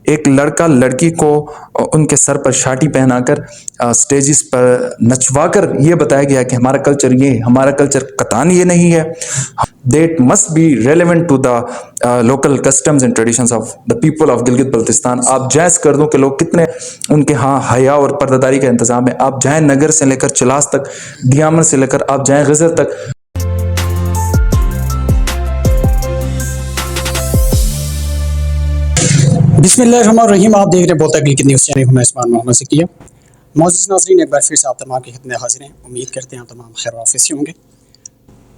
ایک لڑکا لڑکی کو ان کے سر پر شاٹی پہنا کر سٹیجز پر نچوا کر یہ بتایا گیا کہ ہمارا کلچر یہ، ہمارا کلچر قطعاً یہ نہیں ہے. That must be relevant to the local customs and traditions of the people of Gilgit Baltistan. آپ جائز کر دوں کہ لوگ کتنے ان کے ہاں حیا اور پردہ کا انتظام ہے. آپ جائیں نگر سے لے کر چلاس تک، دیامن سے لے کر آپ جائیں غزر تک. بسم اللہ الرحمن الرحیم. آپ دیکھ رہے ہیں بولتا گلگت نیوز چینل. میں عثمان محمد ذکیہ. معزز ناظرین، ایک بار پھر سے آپ تمام کی خدمت حاضر ہیں. امید کرتے ہیں آپ تمام خیر و عافیت سے ہوں گے.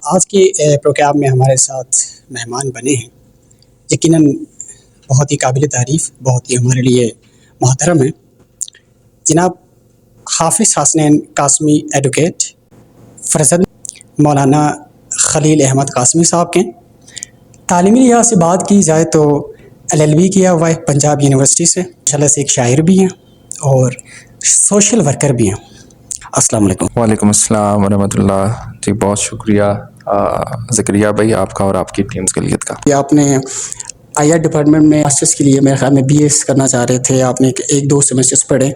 آج کے پروگرام میں ہمارے ساتھ مہمان بنے ہیں، یقیناً بہت ہی قابل تعریف، بہت ہی ہمارے لیے محترم ہیں. جناب حافظ حسنین قاسمی ایڈوکیٹ، فرزند مولانا خلیل احمد قاسمی صاحب کے. تعلیمی لحاظ سے بات کی جائے تو LLB کیا ہوا ہے پنجاب یونیورسٹی سے. ماشاءاللہ سے ایک شاعر بھی ہیں اور سوشل ورکر بھی ہیں. السلام علیکم. وعلیکم السلام ورحمۃ اللہ. جی بہت شکریہ ذکریہ بھائی آپ کا اور آپ کی ٹیمز گلگت کا. آپ نے IR ڈپارٹمنٹ میں ماسٹرس کے لیے میرے خیال میں BS کرنا چاہ رہے تھے. آپ نے ایک دو سیمسٹرس پڑھے،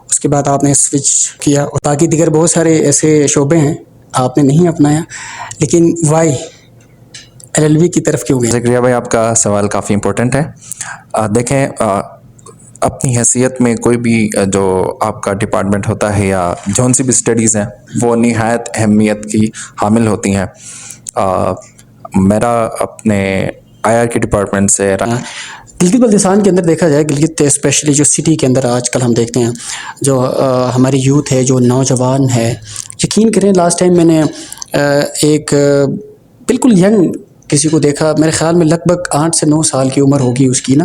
اس کے بعد آپ نے سوئچ کیا، اور باقی دیگر بہت سارے ایسے شعبے ہیں آپ نے نہیں اپنایا. لیکن وائی LLB کی طرف کیوں گئے؟ ذکریہ بھائی آپ کا سوال کافی امپورٹنٹ ہے. دیکھیں، اپنی حیثیت میں کوئی بھی جو آپ کا ڈپارٹمنٹ ہوتا ہے یا جون سی بھی اسٹڈیز ہیں وہ نہایت اہمیت کی حامل ہوتی ہیں. میرا اپنے IR کے ڈپارٹمنٹ سے گلگت بلتستان کے اندر دیکھا جائے، گلگت اسپیشلی جو سٹی کے اندر آج کل ہم دیکھتے ہیں جو ہماری یوتھ ہے، جو نوجوان ہے، یقین کریں لاسٹ ٹائم میں نے ایک بالکل ینگ کسی کو دیکھا، میرے خیال میں لگ بھگ 8 سے 9 سال کی عمر ہوگی اس کی نا.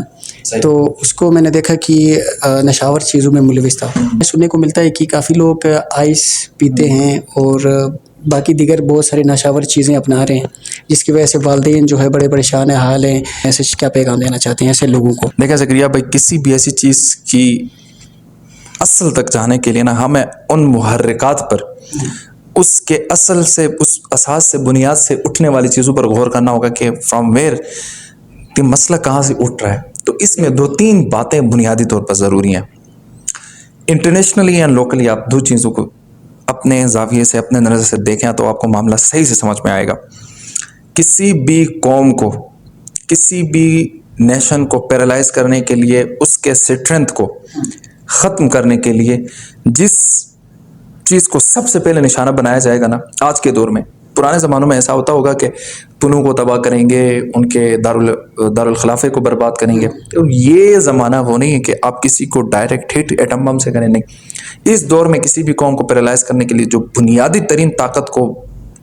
تو اس کو میں نے دیکھا کہ نشاور چیزوں میں ملوث تھا. سننے کو ملتا ہے کہ کافی لوگ آئس پیتے ہیں اور باقی دیگر بہت سارے نشاور چیزیں اپنا رہے ہیں، جس کی وجہ سے والدین جو ہے بڑے پریشان حال ہیں. ایسے کیا پیغام دینا چاہتے ہیں ایسے لوگوں کو؟ دیکھیں ذکریہ بھائی، کسی بھی ایسی چیز کی اصل تک جانے کے لیے نا ہمیں ان محرکات پر، اس کے اصل سے، اس اساس سے، بنیاد سے اٹھنے والی چیزوں پر غور کرنا ہوگا کہ فرام ویئر کہ مسئلہ کہاں سے اٹھ رہا ہے. تو اس میں 2-3 باتیں بنیادی طور پر ضروری ہیں. انٹرنیشنلی یا لوکلی آپ 2 چیزوں کو اپنے زاویے سے، اپنے نظر سے دیکھیں تو آپ کو معاملہ صحیح سے سمجھ میں آئے گا. کسی بھی قوم کو، کسی بھی نیشن کو پیرالائز کرنے کے لیے، اس کے اسٹرینتھ کو ختم کرنے کے لیے جس چیز کو سب سے پہلے نشانہ بنایا جائے گا نا آج کے دور میں، پرانے زمانوں میں ایسا ہوتا ہوگا کہ پنوں کو تباہ کریں گے، ان کے دارالخلافے کو برباد کریں گے. یہ زمانہ وہ نہیں ہے کہ آپ کسی کو ڈائریکٹ ہٹ ایٹم بم سے کریں. نہیں، اس دور میں کسی بھی قوم کو پیرالائز کرنے کے لیے جو بنیادی ترین طاقت کو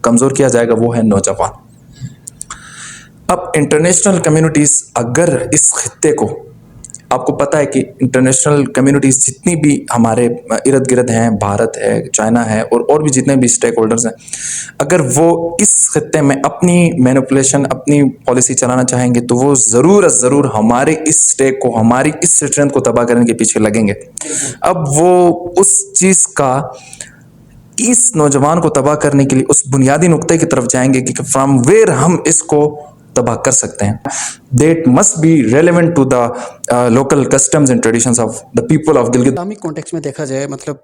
کمزور کیا جائے گا وہ ہے نوجوان. اب انٹرنیشنل کمیونٹیز اگر اس خطے کو، آپ کو پتہ ہے کہ انٹرنیشنل کمیونٹیز جتنی بھی ہمارے ارد گرد ہیں، بھارت ہے، چائنا ہے، اور بھی جتنے بھی اسٹیک ہولڈرز ہیں، اگر وہ اس خطے میں اپنی مینوپولیشن، اپنی پالیسی چلانا چاہیں گے تو وہ ضرور ہمارے اس اسٹیک کو، ہماری اس اسٹرینتھ کو تباہ کرنے کے پیچھے لگیں گے. اب وہ اس چیز کا، اس نوجوان کو تباہ کرنے کے لیے اس بنیادی نقطے کی طرف جائیں گے کہ فرام ویئر ہم اس کو تباہ کر سکتے ہیں. That must be relevant to the local customs and traditions of the people of Gilgit. Islamic context میں دیکھا جائے، مطلب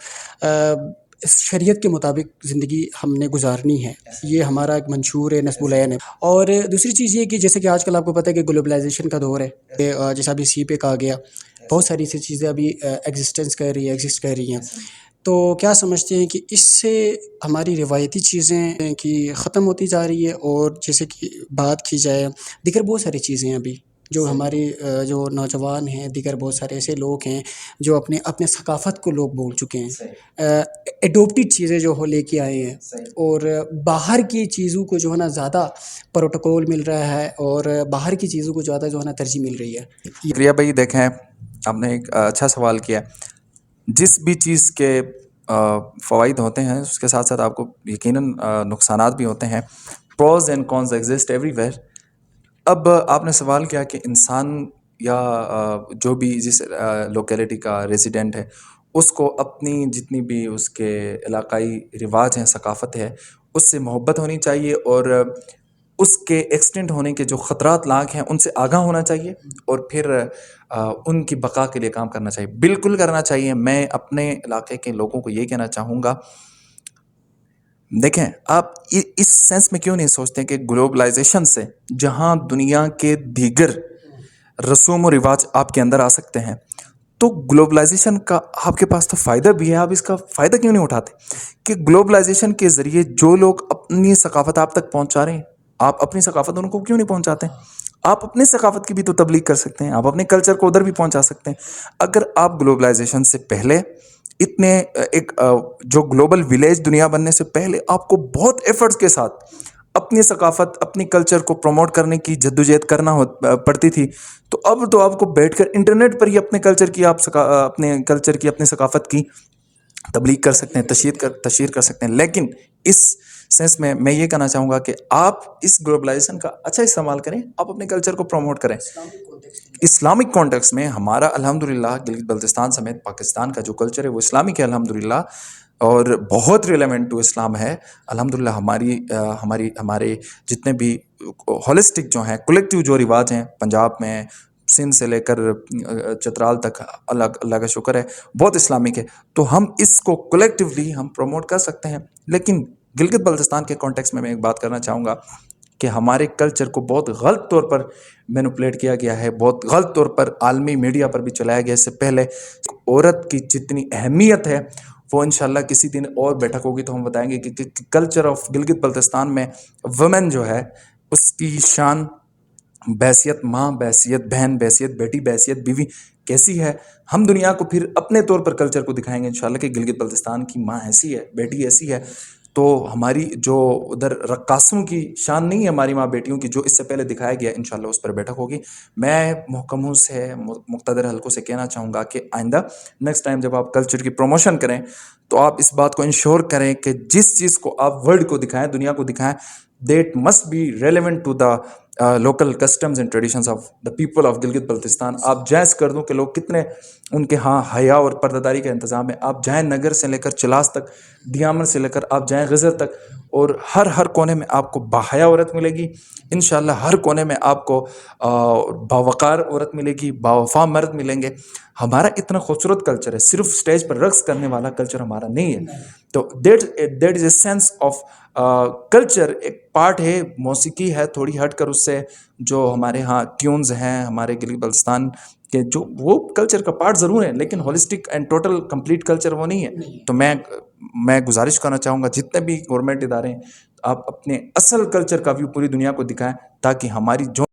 شریعت کے مطابق زندگی ہم نے گزارنی ہے، یہ ہمارا ایک منشور ہے، نصب العین ہے. اور دوسری چیز یہ کہ جیسے کہ آج کل آپ کو پتہ ہے کہ گلوبلائزیشن کا دور ہے، جیسا ابھی سی پہ کہا گیا، بہت ساری ایسی چیزیں ابھی ایگزسٹ کر رہی ہیں. تو کیا سمجھتے ہیں کہ اس سے ہماری روایتی چیزیں کی ختم ہوتی جا رہی ہے؟ اور جیسے کہ بات کی جائے دیگر بہت ساری چیزیں ہیں ابھی جو ہماری جو نوجوان ہیں، دیگر بہت سارے ایسے لوگ ہیں جو اپنے ثقافت کو لوگ بھول چکے ہیں، ایڈوپٹیڈ چیزیں جو ہو لے کے آئے ہیں، اور باہر کی چیزوں کو جو ہے نا زیادہ پروٹوکول مل رہا ہے، اور باہر کی چیزوں کو زیادہ جو ہے نا ترجیح مل رہی ہے. شکریہ بھائی. دیکھیں، آپ نے ایک اچھا سوال کیا. جس بھی چیز کے فوائد ہوتے ہیں اس کے ساتھ ساتھ آپ کو یقیناً نقصانات بھی ہوتے ہیں. Pros and cons exist everywhere. اب آپ نے سوال کیا کہ انسان یا جو بھی جس لوکیلٹی کا ریزیڈنٹ ہے اس کو اپنی جتنی بھی اس کے علاقائی رواج ہیں، ثقافت ہے، اس سے محبت ہونی چاہیے، اور اس کے ایکسٹینڈ ہونے کے جو خطرات لاحق ہیں ان سے آگاہ ہونا چاہیے اور پھر ان کی بقا کے لیے کام کرنا چاہیے، بالکل کرنا چاہیے۔ میں اپنے علاقے کے لوگوں کو یہ کہنا چاہوں گا، دیکھیں آپ اس سینس میں کیوں نہیں سوچتے کہ گلوبلائزیشن سے جہاں دنیا کے دیگر رسوم و رواج آپ کے اندر آ سکتے ہیں، تو گلوبلائزیشن کا آپ کے پاس تو فائدہ بھی ہے، آپ اس کا فائدہ کیوں نہیں اٹھاتے؟ کہ گلوبلائزیشن کے ذریعے جو لوگ اپنی ثقافت آپ تک پہنچا رہے ہیں، آپ اپنی ثقافت ان کو کیوں نہیں پہنچاتے؟ آپ اپنی ثقافت کی بھی تو تبلیغ کر سکتے ہیں، آپ اپنے کلچر کو ادھر بھی پہنچا سکتے ہیں۔ اگر آپ گلوبلائزیشن سے پہلے اتنے ایک جو گلوبل ولیج دنیا بننے سے پہلے آپ کو بہت ایفرٹس کے ساتھ اپنی ثقافت، اپنی کلچر کو پروموٹ کرنے کی جدوجہد کرنا پڑتی تھی، تو اب تو آپ کو بیٹھ کر انٹرنیٹ پر ہی اپنے کلچر کی، اپنے کلچر کی، اپنی ثقافت کی تبلیغ کر سکتے ہیں، تشہیر کر سکتے ہیں۔ لیکن اس سینس میں یہ کہنا چاہوں گا کہ آپ اس گلوبلائزیشن کا اچھا استعمال کریں، آپ اپنے کلچر کو پروموٹ کریں۔ اسلامک کانٹیکس میں ہمارا الحمدللہ گلگت بلتستان سمیت پاکستان کا جو کلچر ہے وہ اسلامک ہے الحمدللہ، اور بہت ریلیونٹ ٹو اسلام ہے الحمدللہ۔ ہمارے جتنے بھی ہولسٹک جو ہیں، کولیکٹیو جو رواج ہیں پنجاب میں، سندھ سے لے کر چترال تک، اللہ کا شکر ہے بہت اسلامک ہے، تو ہم اس کو کولیکٹیولی ہم پروموٹ کر سکتے ہیں۔ لیکن گلگت بلتستان کے کانٹیکس میں ایک بات کرنا چاہوں گا کہ ہمارے کلچر کو بہت غلط طور پر مینوپولیٹ کیا گیا ہے، بہت غلط طور پر عالمی میڈیا پر بھی چلایا گیا۔ اس سے پہلے عورت کی جتنی اہمیت ہے وہ انشاءاللہ کسی دن اور بیٹھک ہوگی تو ہم بتائیں گے کہ کلچر آف گلگت بلتستان میں ویمن جو ہے اس کی شان، بحیثیت ماں، بحیثیت بہن، بحیثیت بیٹی، بحیثیت بیوی کیسی ہے، ہم دنیا کو پھر اپنے طور پر کلچر کو دکھائیں گے انشاءاللہ کہ گلگت بلتستان کی ماں ایسی ہے، بیٹی ایسی ہے۔ تو ہماری جو ادھر رقاصوں کی شان نہیں ہے ہماری ماں بیٹیوں کی، جو اس سے پہلے دکھایا گیا، انشاءاللہ اس پر بیٹھک ہوگی۔ میں محکموں سے، مقتدر حلقوں سے کہنا چاہوں گا کہ آئندہ نیکسٹ ٹائم جب آپ کلچر کی پروموشن کریں تو آپ اس بات کو انشور کریں کہ جس چیز کو آپ ورلڈ کو دکھائیں، دنیا کو دکھائیں، that must be relevant to the local customs and traditions of the people of Gilgit Baltistan. آپ جائز کر دوں کہ لوگ کتنے ان کے ہاں حیا اور پردہ داری کا انتظام ہے۔ آپ جائیں نگر سے لے کر چلاس تک، دیامن سے لے کر آپ جائیں غزر تک، اور ہر کونے میں آپ کو باحیا عورت ملے گی انشاءاللہ، ہر کونے میں آپ کو باوقار عورت ملے گی، باوفا مرد ملیں گے۔ ہمارا اتنا خوبصورت کلچر ہے، صرف اسٹیج پر رقص کرنے والا کلچر ہمارا نہیں ہے۔ تو that is a sense of culture, ایک پارٹ ہے، موسیقی ہے تھوڑی ہٹ کر اس سے، جو ہمارے ہاں ٹیونز ہیں ہمارے گلگت بلتستان کے، جو وہ کلچر کا پارٹ ضرور ہے لیکن holistic and total complete culture وہ نہیں ہے۔ تو میں گزارش کرنا چاہوں گا جتنے بھی گورنمنٹ ادارے ہیں، آپ اپنے اصل کلچر کا ویو پوری دنیا کو دکھائیں تاکہ ہماری جو